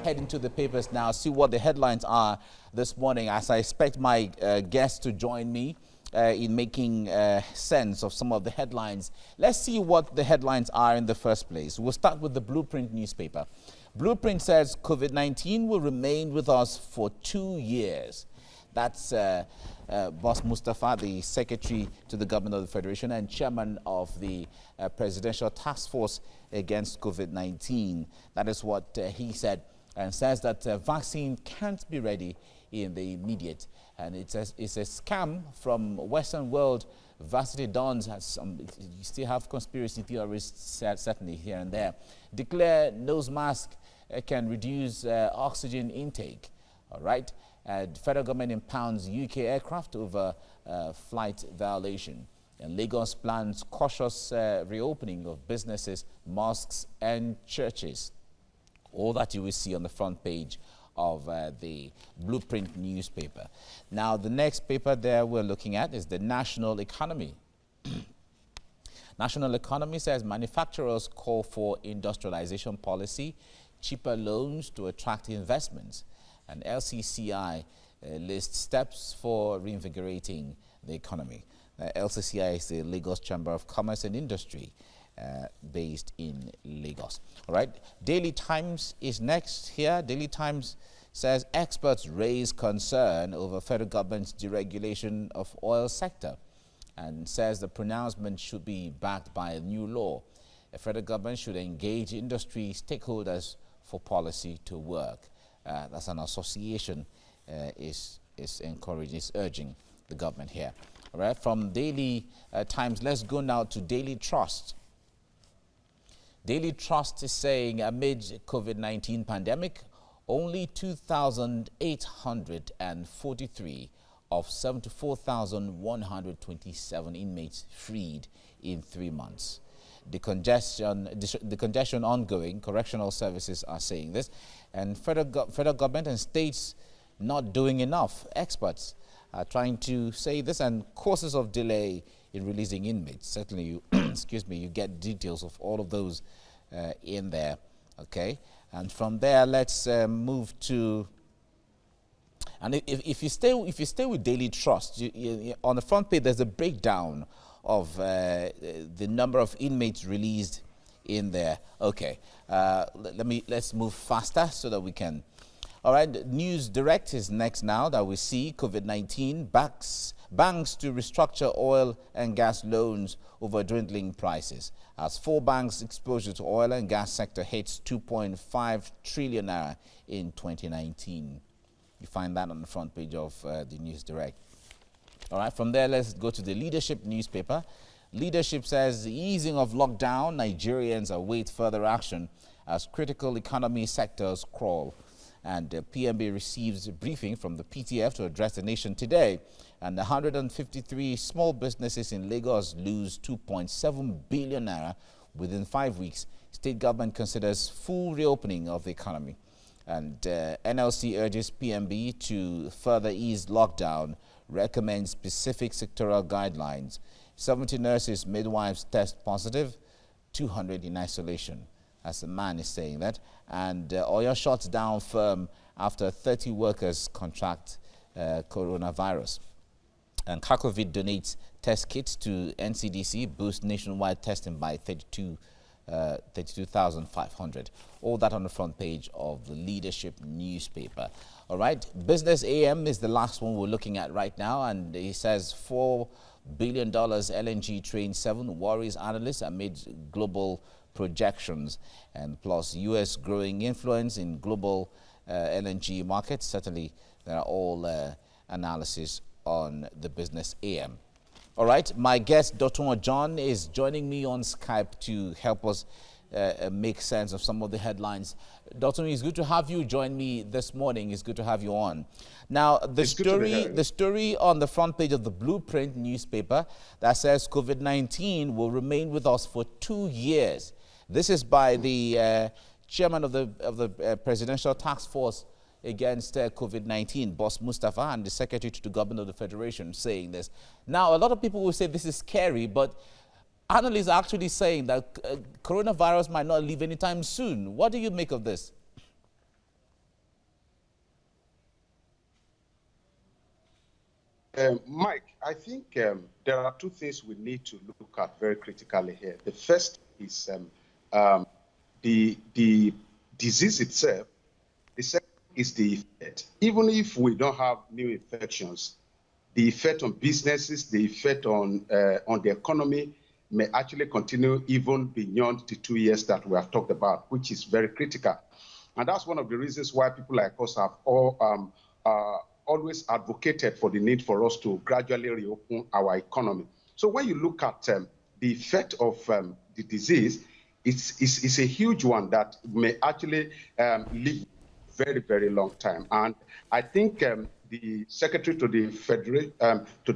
head into the papers now, see what the headlines are this morning, as I expect my guests to join me in making sense of some of the headlines. Let's see what the headlines are in the first place. We'll start with the Blueprint newspaper. Blueprint says COVID-19 will remain with us for 2 years. That's Boss Mustapha, the Secretary to the Government of the Federation and Chairman of the Presidential Task Force against COVID-19. That is what he said, and says that vaccine can't be ready in the immediate. And it's a scam from Western world. Varsity Dons has some, you still have conspiracy theorists certainly here and there. Declare nose mask can reduce oxygen intake. All right. Federal government impounds UK aircraft over flight violation. And Lagos plans cautious reopening of businesses, mosques and churches. All that you will see on the front page of the Blueprint newspaper. Now, the next paper there we're looking at is the National Economy. National Economy says manufacturers call for industrialization policy, cheaper loans to attract investments. And LCCI lists steps for reinvigorating the economy. LCCI is the Lagos Chamber of Commerce and Industry based in Lagos. All right, Daily Times is next here. Daily Times says experts raise concern over federal government's deregulation of oil sector, and says the pronouncement should be backed by a new law. The federal government should engage industry stakeholders for policy to work. That's an association is encouraging, is urging the government here. All right, from Daily Times, let's go now to Daily Trust. Daily Trust is saying amid COVID-19 pandemic, only 2,843 of 74,127 inmates freed in 3 months. The congestion ongoing, correctional services are saying this, and federal government and states not doing enough. Experts are trying to say this, and causes of delay in releasing inmates. Certainly, you, excuse me, you get details of all of those in there, okay? And from there, let's move to. And if you stay with Daily Trust, on the front page there's a breakdown of the number of inmates released in there. Okay, let's move faster so that we can. All right, News Direct is next now that we see COVID-19 banks to restructure oil and gas loans over dwindling prices. As 4 banks' exposure to oil and gas sector hits 2.5 trillion naira in 2019. You find that on the front page of the News Direct. All right, from there, let's go to the Leadership newspaper. Leadership says the easing of lockdown, Nigerians await further action as critical economy sectors crawl. And PMB receives a briefing from the PTF to address the nation today. And 153 small businesses in Lagos lose 2.7 billion naira within 5 weeks. State government considers full reopening of the economy. And NLC urges PMB to further ease lockdown, recommends specific sectoral guidelines. 70 nurses, midwives test positive, 200 in isolation. As the man is saying that. And Oyo shuts down firm after 30 workers contract coronavirus. And Kakovid donates test kits to NCDC, boost nationwide testing by 32,500. All that on the front page of the Leadership newspaper. All right, Business AM is the last one we're looking at right now, and he says $4 billion LNG train 7 worries analysts amid global projections, and plus U.S. growing influence in global LNG markets. Certainly, there are all analysis on the Business AM. All right, my guest, Dr. John, is joining me on Skype to help us make sense of some of the headlines. Dr. It's good to have you join me this morning. It's good to have you on. Now, the story on the front page of the Blueprint newspaper that says COVID-19 will remain with us for 2 years. This is by the chairman of the Presidential Task Force against COVID-19, Boss Mustapha, and the Secretary to the Government of the Federation saying this. Now, a lot of people will say this is scary, but analysts are actually saying that coronavirus might not leave anytime soon. What do you make of this? Mike, I think there are two things we need to look at very critically here. The first is the disease itself. The second is the effect. Even if we don't have new infections, the effect on businesses, the effect on the economy may actually continue even beyond the 2 years that we have talked about, which is very critical. And that's one of the reasons why people like us have always advocated for the need for us to gradually reopen our economy. So when you look at the effect of the disease, it's a huge one that may actually live very, very long time. And I think the secretary to the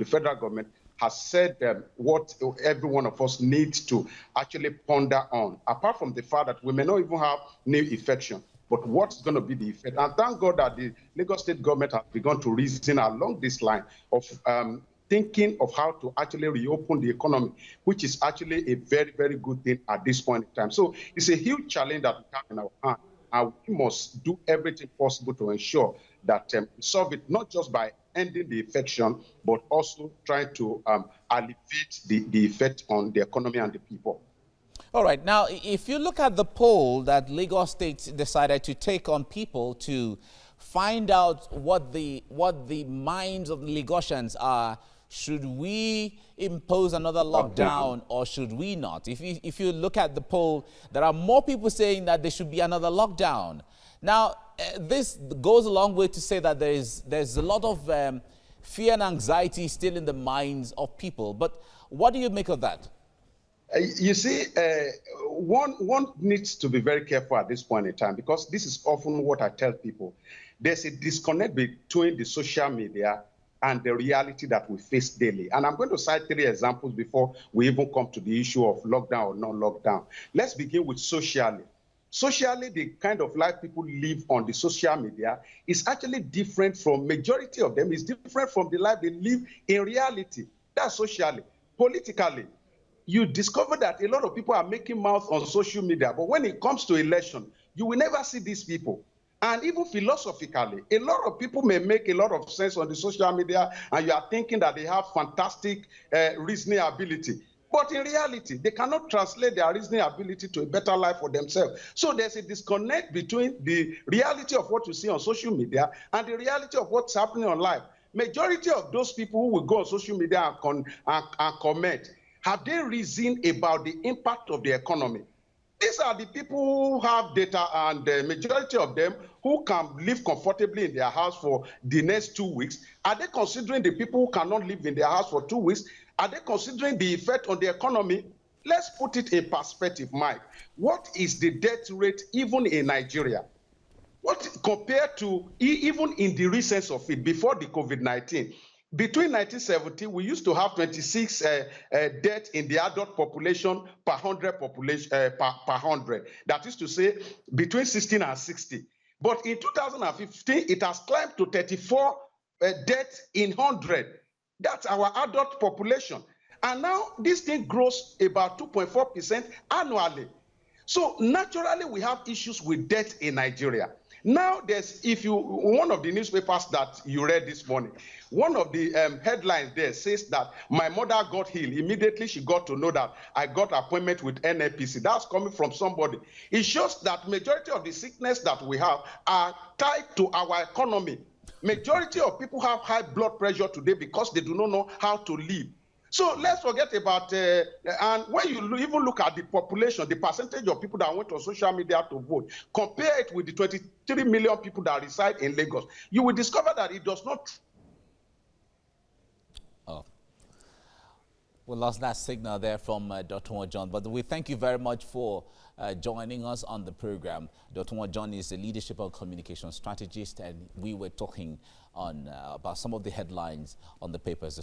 federal government has said what every one of us needs to actually ponder on, apart from the fact that we may not even have new infection, but what's going to be the effect? And thank God that the Lagos state government has begun to reason along this line of thinking of how to actually reopen the economy, which is actually a very, very good thing at this point in time. So it's a huge challenge that we have in our hands. And we must do everything possible to ensure that we solve it, not just by ending the infection, but also trying to alleviate the effect on the economy and the people. All right. Now, if you look at the poll that Lagos State decided to take on people to find out what the minds of the Lagosians are, should we impose another lockdown or should we not? If you look at the poll, there are more people saying that there should be another lockdown. Now, this goes a long way to say that there's a lot of fear and anxiety still in the minds of people. But what do you make of that? You see, one needs to be very careful at this point in time, because this is often what I tell people. There's a disconnect between the social media and the reality that we face daily. And I'm going to cite 3 examples before we even come to the issue of lockdown or non-lockdown. Let's begin with socially. Socially, the kind of life people live on the social media is actually different from majority of them. It's different from the life they live in reality. That's socially. Politically, you discover that a lot of people are making mouth on social media, but when it comes to election, you will never see these people. And even philosophically, a lot of people may make a lot of sense on the social media, and you are thinking that they have fantastic reasoning ability. But in reality, they cannot translate their reasoning ability to a better life for themselves. So there's a disconnect between the reality of what you see on social media and the reality of what's happening on life. Majority of those people who will go on social media and comment, have they reasoned about the impact of the economy? These are the people who have data, and the majority of them who can live comfortably in their house for the next 2 weeks. Are they considering the people who cannot live in their house for 2 weeks? Are they considering the effect on the economy? Let's put it in perspective, Mike. What is the death rate even in Nigeria? What compared to even in the recent of it before the COVID-19? Between 1970, we used to have 26 deaths in the adult population per 100 population per 100. That is to say, between 16 and 60. But in 2015, it has climbed to 34 deaths in 100. That's our adult population. And now this thing grows about 2.4% annually. So naturally, we have issues with death in Nigeria. Now, one of the newspapers that you read this morning, one of the headlines there says that my mother got healed. Immediately she got to know that I got appointment with NNPC. That's coming from somebody. It shows that majority of the sickness that we have are tied to our economy. Majority of people have high blood pressure today because they do not know how to live. So let's forget about, and when you even look at the population, the percentage of people that went on social media to vote, compare it with the 23 million people that reside in Lagos, you will discover that it does not. Oh, we lost that signal there from Dr. John, but we thank you very much for joining us on the program. Dr. John is a leadership and communication strategist, and we were talking on about some of the headlines on the papers